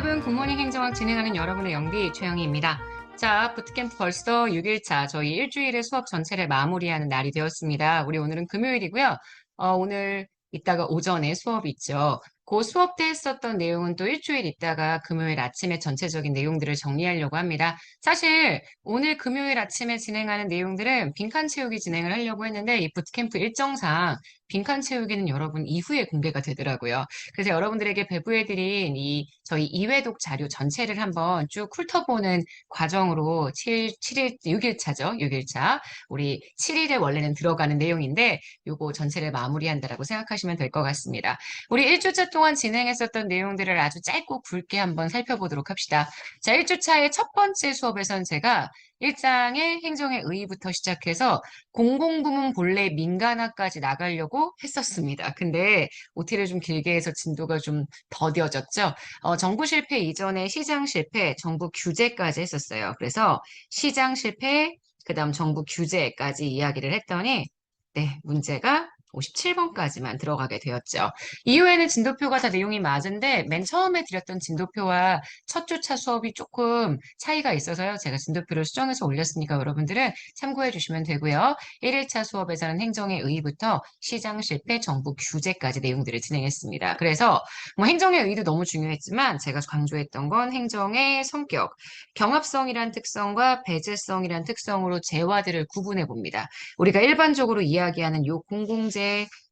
여러분, 굿모닝 행정학 진행하는 여러분의 영디 최영희입니다. 자, 부트캠프 벌써 6일차, 저희 일주일의 수업 전체를 마무리하는 날이 되었습니다. 우리 오늘은 금요일이고요. 오늘 이따가 오전에 수업이 있죠. 그 수업 때 했었던 내용은 또 일주일 있다가 금요일 아침에 전체적인 내용들을 정리하려고 합니다. 사실 오늘 금요일 아침에 진행하는 내용들은 빈칸 채우기 진행을 하려고 했는데 이 부트캠프 일정상 빈칸 채우기는 여러분 이후에 공개가 되더라고요. 그래서 여러분들에게 배부해드린 이 저희 이회독 자료 전체를 한번 쭉 훑어보는 과정으로 7일, 6일차죠. 6일차. 우리 7일에 원래는 들어가는 내용인데 요거 전체를 마무리한다라고 생각하시면 될 것 같습니다. 우리 1주차 동안 진행했었던 내용들을 아주 짧고 굵게 한번 살펴보도록 합시다. 자, 1주차의 첫 번째 수업에선 제가 1장의 행정의 의의부터 시작해서 공공부문 본래 민간화까지 나가려고 했었습니다. 근데 OT를 좀 길게 해서 진도가 좀 더뎌졌죠. 정부 실패 이전에 시장 실패, 정부 규제까지 했었어요. 그래서 시장 실패, 그다음 정부 규제까지 이야기를 했더니 네, 문제가 57번까지만 들어가게 되었죠. 이후에는 진도표가 다 내용이 맞은데 맨 처음에 드렸던 진도표와 첫 주차 수업이 조금 차이가 있어서요. 제가 진도표를 수정해서 올렸으니까 여러분들은 참고해 주시면 되고요. 1일차 수업에서는 행정의 의의부터 시장 실패, 정부 규제까지 내용들을 진행했습니다. 그래서 뭐 행정의 의의도 너무 중요했지만 제가 강조했던 건 행정의 성격, 경합성이란 특성과 배제성이란 특성으로 재화들을 구분해 봅니다. 우리가 일반적으로 이야기하는 요 공공재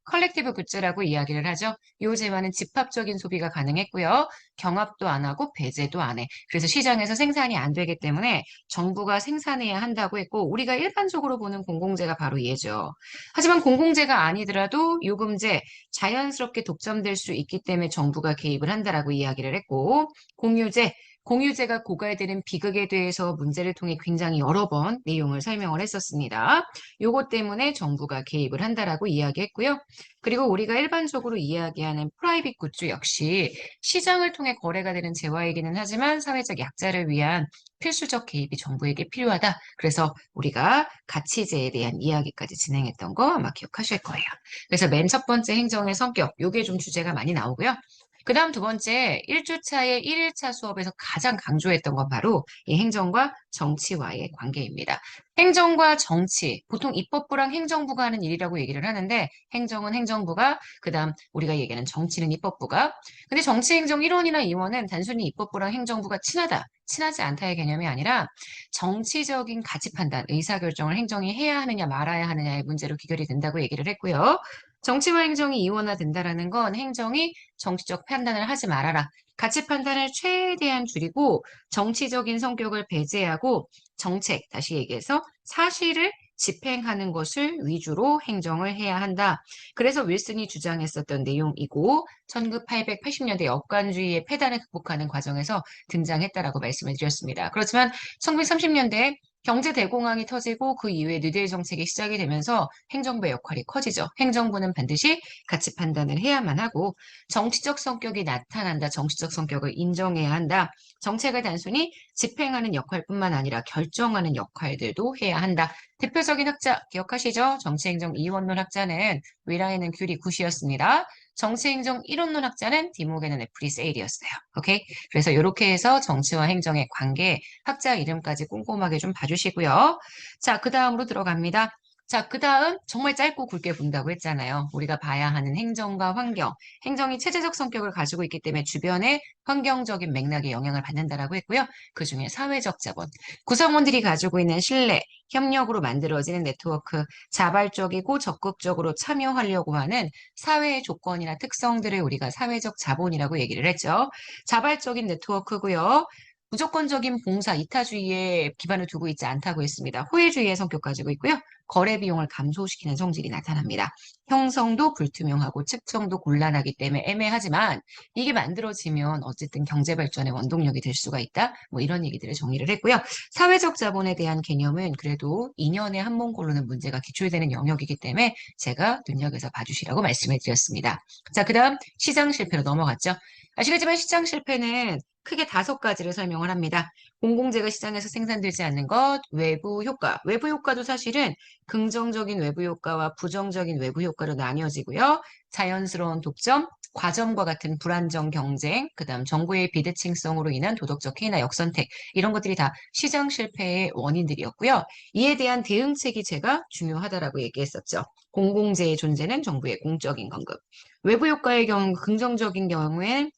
컬렉티브 굿즈라고 이야기를 하죠. 요 재화는 집합적인 소비가 가능했고요. 경합도 안 하고 배제도 안 해. 그래서 시장에서 생산이 안 되기 때문에 정부가 생산해야 한다고 했고 우리가 일반적으로 보는 공공재가 바로 얘죠. 하지만 공공재가 아니더라도 요금제 자연스럽게 독점될 수 있기 때문에 정부가 개입을 한다라고 이야기를 했고 공유제 공유제가 고갈되는 비극에 대해서 문제를 통해 굉장히 여러 번 내용을 설명을 했었습니다. 요것 때문에 정부가 개입을 한다라고 이야기했고요. 그리고 우리가 일반적으로 이야기하는 프라이빗 굿즈 역시 시장을 통해 거래가 되는 재화이기는 하지만 사회적 약자를 위한 필수적 개입이 정부에게 필요하다. 그래서 우리가 가치제에 대한 이야기까지 진행했던 거 아마 기억하실 거예요. 그래서 맨 첫 번째 행정의 성격, 요게 좀 주제가 많이 나오고요. 그 다음 두 번째, 1주차의 1일차 수업에서 가장 강조했던 건 바로 이 행정과 정치와의 관계입니다. 행정과 정치, 보통 입법부랑 행정부가 하는 일이라고 얘기를 하는데 행정은 행정부가, 그 다음 우리가 얘기하는 정치는 입법부가. 근데 정치행정 1원이나 2원은 단순히 입법부랑 행정부가 친하다, 친하지 않다의 개념이 아니라 정치적인 가치 판단, 의사결정을 행정이 해야 하느냐 말아야 하느냐의 문제로 귀결이 된다고 얘기를 했고요. 정치와 행정이 이원화된다라는 건 행정이 정치적 판단을 하지 말아라. 가치 판단을 최대한 줄이고 정치적인 성격을 배제하고 정책, 다시 얘기해서 사실을 집행하는 것을 위주로 행정을 해야 한다. 그래서 윌슨이 주장했었던 내용이고 1880년대 역관주의의 폐단을 극복하는 과정에서 등장했다라고 말씀을 드렸습니다. 그렇지만 1930년대 경제 대공황이 터지고 그 이후에 뉴딜 정책이 시작이 되면서 행정부의 역할이 커지죠. 행정부는 반드시 가치 판단을 해야만 하고 정치적 성격이 나타난다. 정치적 성격을 인정해야 한다. 정책을 단순히 집행하는 역할뿐만 아니라 결정하는 역할들도 해야 한다. 대표적인 학자 기억하시죠? 정치행정 이원론 학자는 위라에는 귤이 굿이었습니다. 정치행정 이론론 학자는 디모게는 애플이 세일이었어요. 오케이? 그래서 이렇게 해서 정치와 행정의 관계, 학자 이름까지 꼼꼼하게 좀 봐주시고요. 자, 그 다음으로 들어갑니다. 자, 그 다음 정말 짧고 굵게 본다고 했잖아요. 우리가 봐야 하는 행정과 환경. 행정이 체제적 성격을 가지고 있기 때문에 주변의 환경적인 맥락에 영향을 받는다라고 했고요. 그중에 사회적 자본. 구성원들이 가지고 있는 신뢰, 협력으로 만들어지는 네트워크, 자발적이고 적극적으로 참여하려고 하는 사회의 조건이나 특성들을 우리가 사회적 자본이라고 얘기를 했죠. 자발적인 네트워크고요. 무조건적인 봉사, 이타주의에 기반을 두고 있지 않다고 했습니다. 호혜주의의 성격 가지고 있고요. 거래 비용을 감소시키는 성질이 나타납니다. 형성도 불투명하고 측정도 곤란하기 때문에 애매하지만 이게 만들어지면 어쨌든 경제 발전의 원동력이 될 수가 있다. 뭐 이런 얘기들을 정리를 했고요. 사회적 자본에 대한 개념은 그래도 2년에 한 번 꼴로는 문제가 기출되는 영역이기 때문에 제가 눈여겨서 봐주시라고 말씀을 드렸습니다. 자, 그 다음 시장 실패로 넘어갔죠. 아시겠지만 시장 실패는 크게 5가지를 설명을 합니다. 공공재가 시장에서 생산되지 않는 것, 외부 효과. 외부 효과도 사실은 긍정적인 외부 효과와 부정적인 외부 효과로 나뉘어지고요. 자연스러운 독점, 과점과 같은 불안정 경쟁, 그다음 정부의 비대칭성으로 인한 도덕적 해이나 역선택 이런 것들이 다 시장 실패의 원인들이었고요. 이에 대한 대응책이 제가 중요하다라고 얘기했었죠. 공공재의 존재는 정부의 공적인 건급. 외부 효과의 경우 긍정적인 경우엔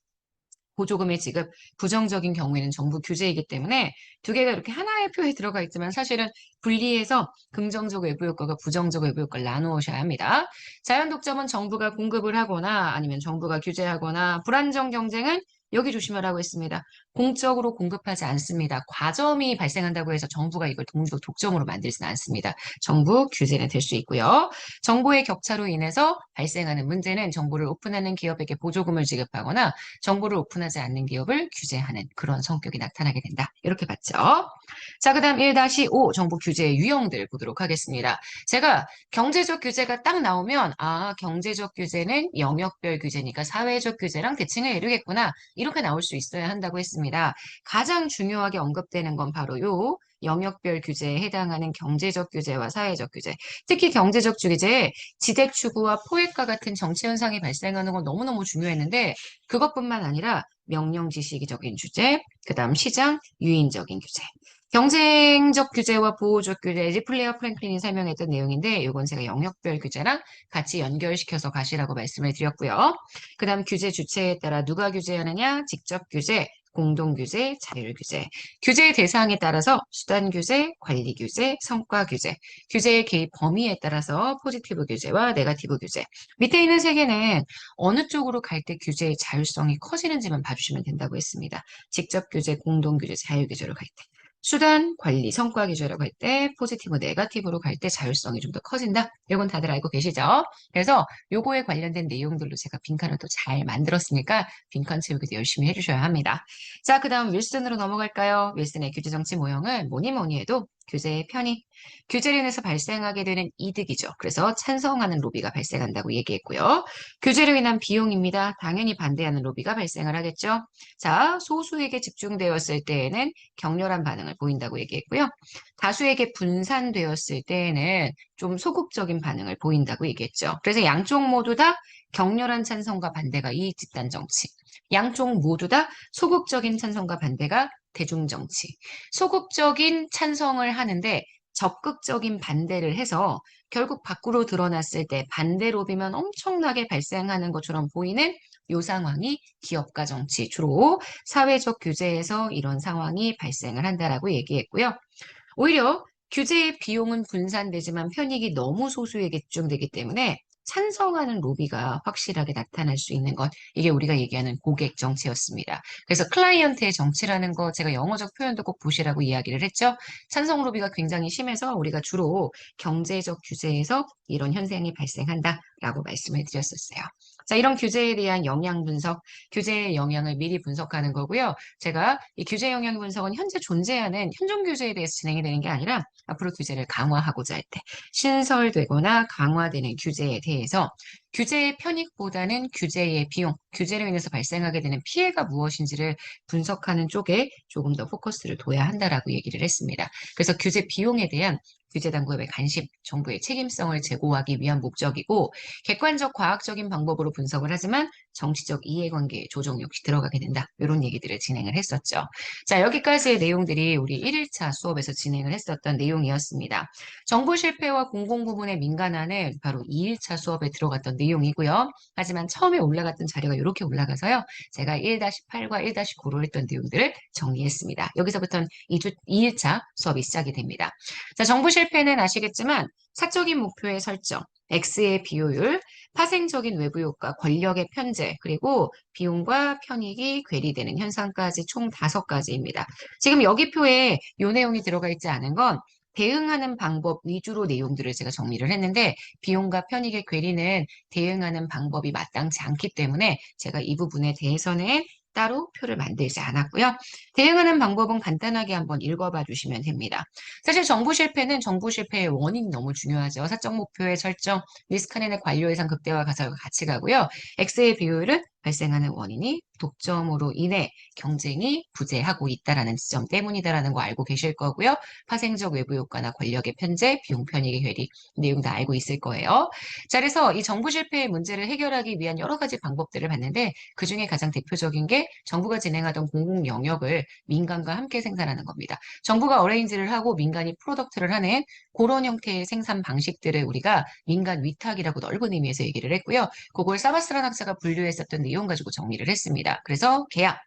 보조금의 지급, 부정적인 경우에는 정부 규제이기 때문에 두 개가 이렇게 하나의 표에 들어가 있지만 사실은 분리해서 긍정적 외부 효과가 부정적 외부 효과를 나누셔야 합니다. 자연 독점은 정부가 공급을 하거나 아니면 정부가 규제하거나 불안정 경쟁은 여기 조심하라고 했습니다. 공적으로 공급하지 않습니다. 과점이 발생한다고 해서 정부가 이걸 독점으로 만들지는 않습니다. 정부 규제는 될 수 있고요. 정보의 격차로 인해서 발생하는 문제는 정보를 오픈하는 기업에게 보조금을 지급하거나 정보를 오픈하지 않는 기업을 규제하는 그런 성격이 나타나게 된다. 이렇게 봤죠. 자, 그 다음 1-5 정보 규제의 유형들 보도록 하겠습니다. 제가 경제적 규제가 딱 나오면 경제적 규제는 영역별 규제니까 사회적 규제랑 대칭을 이루겠구나. 이렇게 나올 수 있어야 한다고 했습니다. 가장 중요하게 언급되는 건 바로 요 영역별 규제에 해당하는 경제적 규제와 사회적 규제. 특히 경제적 규제에 지대 추구와 포획과 같은 정치 현상이 발생하는 건 너무너무 중요했는데 그것뿐만 아니라 명령 지시적인 규제, 그다음 시장 유인적인 규제. 경쟁적 규제와 보호적 규제, 리플레어 프랭클린이 설명했던 내용인데 이건 제가 영역별 규제랑 같이 연결시켜서 가시라고 말씀을 드렸고요. 그다음 규제 주체에 따라 누가 규제하느냐, 직접 규제, 공동 규제, 자율 규제. 규제의 대상에 따라서 수단 규제, 관리 규제, 성과 규제. 규제의 개입 범위에 따라서 포지티브 규제와 네거티브 규제. 밑에 있는 세 개는 어느 쪽으로 갈 때 규제의 자율성이 커지는지만 봐주시면 된다고 했습니다. 직접 규제, 공동 규제, 자율 규제로 갈 때. 수단, 관리, 성과 규제라고 할 때 포지티브, 네거티브로 갈 때 자율성이 좀 더 커진다. 이건 다들 알고 계시죠? 그래서 요거에 관련된 내용들로 제가 빈칸을 또 잘 만들었으니까 빈칸 채우기도 열심히 해주셔야 합니다. 자, 그 다음 윌슨으로 넘어갈까요? 윌슨의 규제 정치 모형은 뭐니 뭐니 해도 규제의 편의, 규제로 인해서 발생하게 되는 이득이죠. 그래서 찬성하는 로비가 발생한다고 얘기했고요. 규제로 인한 비용입니다. 당연히 반대하는 로비가 발생을 하겠죠. 자, 소수에게 집중되었을 때에는 격렬한 반응을 보인다고 얘기했고요. 다수에게 분산되었을 때에는 좀 소극적인 반응을 보인다고 얘기했죠. 그래서 양쪽 모두 다 격렬한 찬성과 반대가 이익 집단 정치. 양쪽 모두 다 소극적인 찬성과 반대가 대중정치. 소극적인 찬성을 하는데 적극적인 반대를 해서 결국 밖으로 드러났을 때 반대 로비만 엄청나게 발생하는 것처럼 보이는 이 상황이 기업가 정치, 주로 사회적 규제에서 이런 상황이 발생을 한다라고 얘기했고요. 오히려 규제의 비용은 분산되지만 편익이 너무 소수에게 집중되기 때문에 찬성하는 로비가 확실하게 나타날 수 있는 것, 이게 우리가 얘기하는 고객 정치였습니다. 그래서 클라이언트의 정치라는 거 제가 영어적 표현도 꼭 보시라고 이야기를 했죠. 찬성 로비가 굉장히 심해서 우리가 주로 경제적 규제에서 이런 현상이 발생한다라고 말씀을 드렸었어요. 자, 이런 규제에 대한 영향 분석, 규제의 영향을 미리 분석하는 거고요. 제가 이 규제 영향 분석은 현재 존재하는 현존 규제에 대해서 진행이 되는 게 아니라 앞으로 규제를 강화하고자 할 때 신설되거나 강화되는 규제에 대해서 규제의 편익보다는 규제의 비용, 규제로 인해서 발생하게 되는 피해가 무엇인지를 분석하는 쪽에 조금 더 포커스를 둬야 한다라고 얘기를 했습니다. 그래서 규제 비용에 대한 규제 당국의 관심, 정부의 책임성을 제고하기 위한 목적이고 객관적 과학적인 방법으로 분석을 하지만 정치적 이해관계 조정 역시 들어가게 된다. 이런 얘기들을 진행을 했었죠. 자, 여기까지의 내용들이 우리 1일차 수업에서 진행을 했었던 내용이었습니다. 정보 실패와 공공 부분에 민감하는 바로 2일차 수업에 들어갔던 내용이고요. 하지만 처음에 올라갔던 자료가 이렇게 올라가서요. 제가 1-8과 1-9로 했던 내용들을 정리했습니다. 여기서부터는 2일차 수업이 시작이 됩니다. 자, 정보 실패는 아시겠지만 사적인 목표의 설정, X의 비효율, 파생적인 외부 효과, 권력의 편제, 그리고 비용과 편익이 괴리되는 현상까지 총 5가지입니다. 지금 여기 표에 이 내용이 들어가 있지 않은 건 대응하는 방법 위주로 내용들을 제가 정리를 했는데 비용과 편익의 괴리는 대응하는 방법이 마땅치 않기 때문에 제가 이 부분에 대해서는 따로 표를 만들지 않았고요. 대응하는 방법은 간단하게 한번 읽어봐 주시면 됩니다. 사실 정부 실패는 정부 실패의 원인이 너무 중요하죠. 사적 목표의 설정, 리스크앤의 관료 예산 극대화 가설과 같이 가고요. X의 비율은 발생하는 원인이 독점으로 인해 경쟁이 부재하고 있다라는 지점 때문이다라는 거 알고 계실 거고요. 파생적 외부 효과나 권력의 편제, 비용 편익의 괴리 내용 다 알고 있을 거예요. 자, 그래서 이 정부 실패의 문제를 해결하기 위한 여러 가지 방법들을 봤는데 그중에 가장 대표적인 게 정부가 진행하던 공공 영역을 민간과 함께 생산하는 겁니다. 정부가 어레인지를 하고 민간이 프로덕트를 하는 그런 형태의 생산 방식들을 우리가 민간 위탁이라고 넓은 의미에서 얘기를 했고요. 그걸 사바스란 학자가 분류했었던 내용 가지고 정리를 했습니다. 그래서 계약.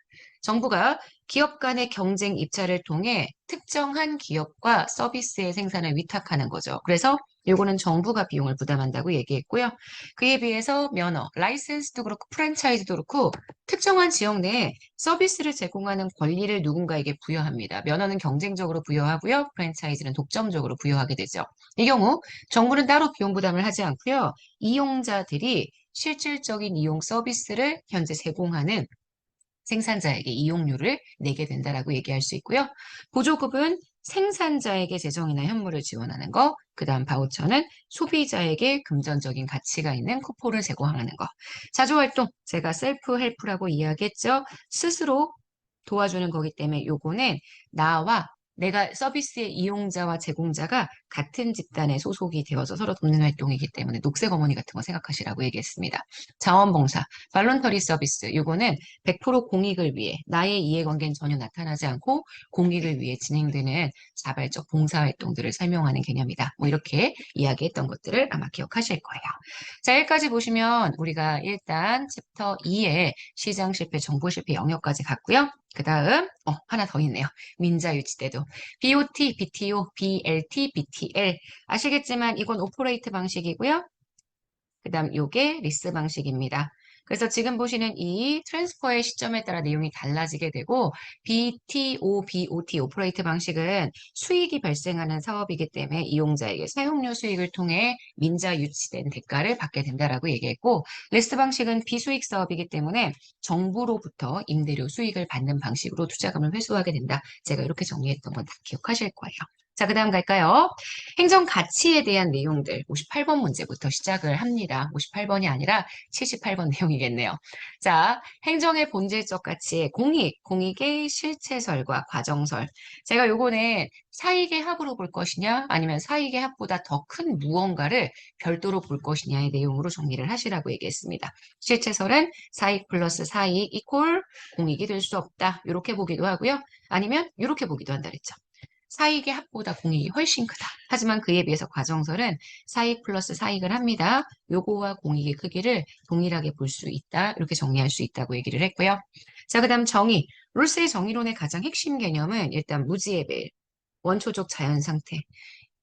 정부가 기업 간의 경쟁 입찰을 통해 특정한 기업과 서비스의 생산을 위탁하는 거죠. 그래서 요거는 정부가 비용을 부담한다고 얘기했고요. 그에 비해서 면허, 라이센스도 그렇고 프랜차이즈도 그렇고 특정한 지역 내에 서비스를 제공하는 권리를 누군가에게 부여합니다. 면허는 경쟁적으로 부여하고요. 프랜차이즈는 독점적으로 부여하게 되죠. 이 경우 정부는 따로 비용 부담을 하지 않고요. 이용자들이 실질적인 이용 서비스를 현재 제공하는 생산자에게 이용료를 내게 된다라고 얘기할 수 있고요. 보조급은 생산자에게 재정이나 현물을 지원하는 거, 그 다음 바우처는 소비자에게 금전적인 가치가 있는 쿠폰을 제공하는 거. 자조활동, 제가 셀프 헬프라고 이야기했죠. 스스로 도와주는 거기 때문에 요거는 나와 내가 서비스의 이용자와 제공자가 같은 집단에 소속이 되어서 서로 돕는 활동이기 때문에 녹색 어머니 같은 거 생각하시라고 얘기했습니다. 자원봉사, 발론터리 서비스, 요거는 100% 공익을 위해 나의 이해관계는 전혀 나타나지 않고 공익을 위해 진행되는 자발적 봉사활동들을 설명하는 개념이다. 뭐 이렇게 이야기했던 것들을 아마 기억하실 거예요. 자, 여기까지 보시면 우리가 일단 챕터 2의 시장 실패, 정보 실패 영역까지 갔고요. 그 다음 하나 더 있네요. 민자유치제도. BOT, BTO, BLT, BTL. 아시겠지만 이건 오퍼레이트 방식이고요. 그 다음 요게 리스 방식입니다. 그래서 지금 보시는 이 트랜스퍼의 시점에 따라 내용이 달라지게 되고 BTO, BOT 오퍼레이트 방식은 수익이 발생하는 사업이기 때문에 이용자에게 사용료 수익을 통해 민자 유치된 대가를 받게 된다라고 얘기했고 리스 방식은 비수익 사업이기 때문에 정부로부터 임대료 수익을 받는 방식으로 투자금을 회수하게 된다. 제가 이렇게 정리했던 건 다 기억하실 거예요. 자, 그 다음 갈까요? 행정 가치에 대한 내용들 58번 문제부터 시작을 합니다. 58번이 아니라 78번 내용이겠네요. 자, 행정의 본질적 가치, 공익의 실체설과 과정설. 제가 요거는 사익의 합으로 볼 것이냐 아니면 사익의 합보다 더 큰 무언가를 별도로 볼 것이냐의 내용으로 정리를 하시라고 얘기했습니다. 실체설은 사익 플러스 사익 이퀄 공익이 될 수 없다. 이렇게 보기도 하고요. 아니면 이렇게 보기도 한다 그랬죠. 사익의 합보다 공익이 훨씬 크다. 하지만 그에 비해서 과정설은 사익 플러스 사익을 합니다. 요거와 공익의 크기를 동일하게 볼 수 있다. 이렇게 정리할 수 있다고 얘기를 했고요. 자, 그 다음 정의. 롤스의 정의론의 가장 핵심 개념은 일단 무지의 배, 원초적 자연 상태.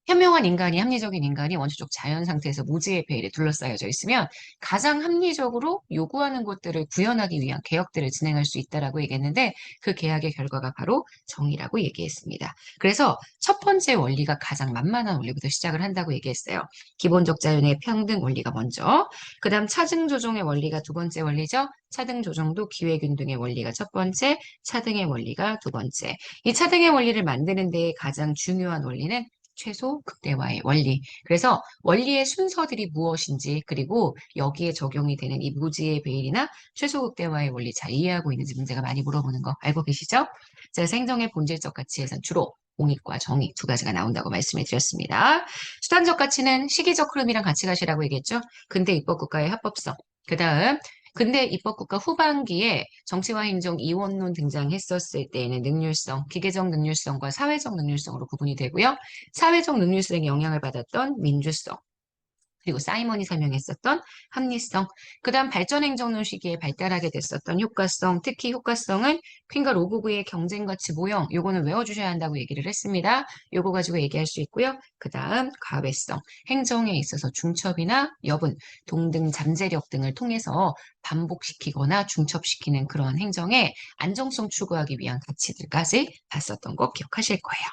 현명한 인간이, 합리적인 인간이 원초적 자연 상태에서 무지의 베일에 둘러싸여져 있으면 가장 합리적으로 요구하는 것들을 구현하기 위한 개혁들을 진행할 수 있다라고 얘기했는데 그 개혁의 결과가 바로 정의라고 얘기했습니다. 그래서 첫 번째 원리가 가장 만만한 원리부터 시작을 한다고 얘기했어요. 기본적 자연의 평등 원리가 먼저, 그 다음 차등 조정의 원리가 두 번째 원리죠. 차등 조정도 기회균등의 원리가 첫 번째, 차등의 원리가 두 번째. 이 차등의 원리를 만드는 데 가장 중요한 원리는 최소 극대화의 원리. 그래서 원리의 순서들이 무엇인지 그리고 여기에 적용이 되는 이 무지의 베일이나 최소 극대화의 원리 잘 이해하고 있는지 문제가 많이 물어보는 거 알고 계시죠? 자, 행정의 본질적 가치에선 주로 공익과 정의 두 가지가 나온다고 말씀을 드렸습니다. 수단적 가치는 시기적 흐름이랑 같이 가시라고 얘기했죠? 근대 입법국가의 합법성. 그 다음 근대 입법국가 후반기에 정치와 행정 이원론 등장했었을 때에는 능률성, 기계적 능률성과 사회적 능률성으로 구분이 되고요. 사회적 능률성에 영향을 받았던 민주성, 그리고 사이먼이 설명했었던 합리성, 그 다음 발전행정론 시기에 발달하게 됐었던 효과성, 특히 효과성은 퀸과 로고그의 경쟁가치 모형, 요거는 외워주셔야 한다고 얘기를 했습니다. 요거 가지고 얘기할 수 있고요. 그 다음 과외성, 행정에 있어서 중첩이나 여분, 동등 잠재력 등을 통해서 반복시키거나 중첩시키는 그런 행정의 안정성 추구하기 위한 가치들까지 봤었던 거 기억하실 거예요.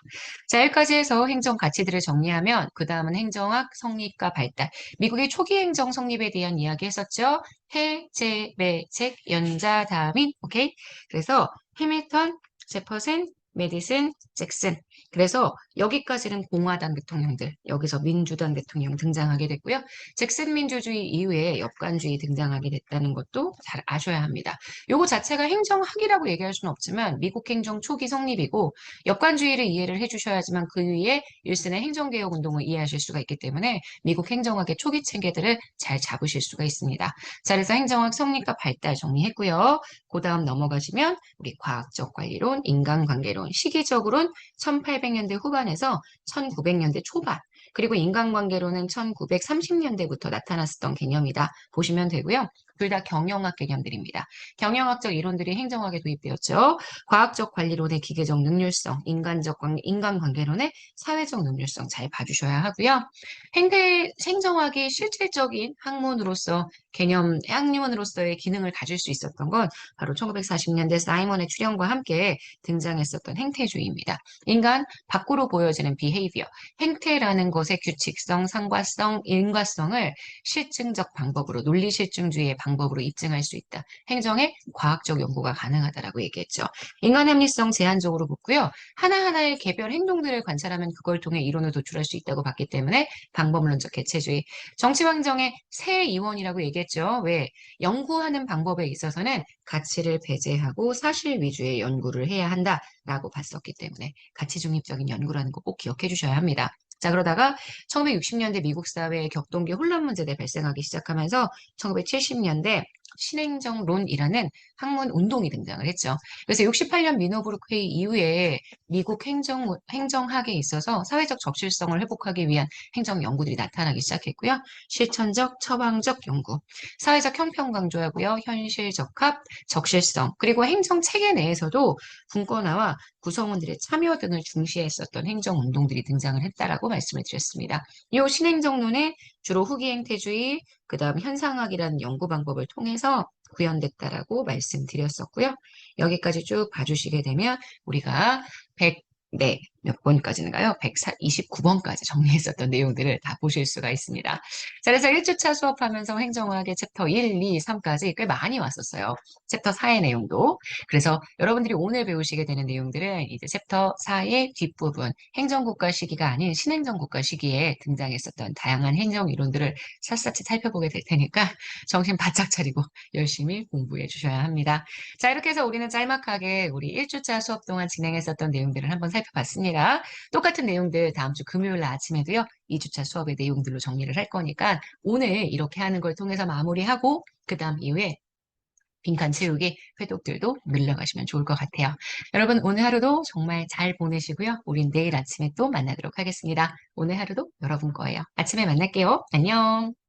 자, 여기까지 해서 행정 가치들을 정리하면 그 다음은 행정학 성립과 발달, 미국의 초기 행정 성립에 대한 이야기 했었죠. 해, 제, 매, 책, 연자, 다민, 오케이? 그래서 해밀턴, 제퍼슨, 메디슨, 잭슨. 그래서 여기까지는 공화당 대통령들, 여기서 민주당 대통령 등장하게 됐고요. 잭슨 민주주의 이후에 역관주의 등장하게 됐다는 것도 잘 아셔야 합니다. 요거 자체가 행정학이라고 얘기할 수는 없지만 미국 행정 초기 성립이고 역관주의를 이해를 해주셔야지만 그 위에 윌슨의 행정개혁 운동을 이해하실 수가 있기 때문에 미국 행정학의 초기 체계들을 잘 잡으실 수가 있습니다. 자, 그래서 행정학 성립과 발달 정리했고요. 그 다음 넘어가시면 우리 과학적 관리론, 인간관계론, 시기적으로는 1800년대 후반에서 1900년대 초반, 그리고 인간관계론은 1930년대부터 나타났었던 개념이다. 보시면 되고요. 둘 다 경영학 개념들입니다. 경영학적 이론들이 행정학에 도입되었죠. 과학적 관리론의 기계적 능률성, 인간관계론의 사회적 능률성 잘 봐주셔야 하고요. 행정학이 실질적인 학문으로서의 기능을 가질 수 있었던 건 바로 1940년대 사이먼의 출현과 함께 등장했었던 행태주의입니다. 인간 밖으로 보여지는 behavior, 행태라는 것의 규칙성, 상과성, 인과성을 실증적 방법으로, 논리실증주의의 방법으로 입증할 수 있다. 행정의 과학적 연구가 가능하다라고 얘기했죠. 인간 합리성 제한적으로 묻고요. 하나하나의 개별 행동들을 관찰하면 그걸 통해 이론을 도출할 수 있다고 봤기 때문에 방법론적 개체주의. 정치환경의 새 이원이라고 얘기했죠. 왜? 연구하는 방법에 있어서는 가치를 배제하고 사실 위주의 연구를 해야 한다라고 봤었기 때문에 가치 중립적인 연구라는 거 꼭 기억해 주셔야 합니다. 자, 그러다가 1960년대 미국 사회의 격동기 혼란 문제들이 발생하기 시작하면서 1970년대 신행정론이라는 학문 운동이 등장을 했죠. 그래서 68년 미너브룩 회의 이후에 미국 행정학에 있어서 사회적 적실성을 회복하기 위한 행정 연구들이 나타나기 시작했고요. 실천적, 처방적 연구, 사회적 형평 강조하고요. 현실 적합, 적실성, 그리고 행정 체계 내에서도 분권화와 구성원들의 참여 등을 중시했었던 행정 운동들이 등장을 했다라고 말씀을 드렸습니다. 이 신행정론에 주로 후기 행태주의, 그다음 현상학이라는 연구 방법을 통해서 구현됐다라고 말씀드렸었고요. 여기까지 쭉 봐주시게 되면 우리가 100, 네, 몇 번까지인가요? 129번까지 정리했었던 내용들을 다 보실 수가 있습니다. 자, 그래서 1주차 수업하면서 행정학의 챕터 1, 2, 3까지 꽤 많이 왔었어요. 챕터 4의 내용도. 그래서 여러분들이 오늘 배우시게 되는 내용들은 이제 챕터 4의 뒷부분, 행정국가 시기가 아닌 신행정국가 시기에 등장했었던 다양한 행정 이론들을 샅샅이 살펴보게 될 테니까 정신 바짝 차리고 열심히 공부해 주셔야 합니다. 자, 이렇게 해서 우리는 짤막하게 우리 1주차 수업 동안 진행했었던 내용들을 한번 살펴봤습니다. 똑같은 내용들 다음 주 금요일 날 아침에도요, 2주차 수업의 내용들로 정리를 할 거니까 오늘 이렇게 하는 걸 통해서 마무리하고 그 다음 이후에 빈칸 채우기 회독들도 늘려가시면 좋을 것 같아요. 여러분 오늘 하루도 정말 잘 보내시고요. 우린 내일 아침에 또 만나도록 하겠습니다. 오늘 하루도 여러분 거예요. 아침에 만날게요. 안녕.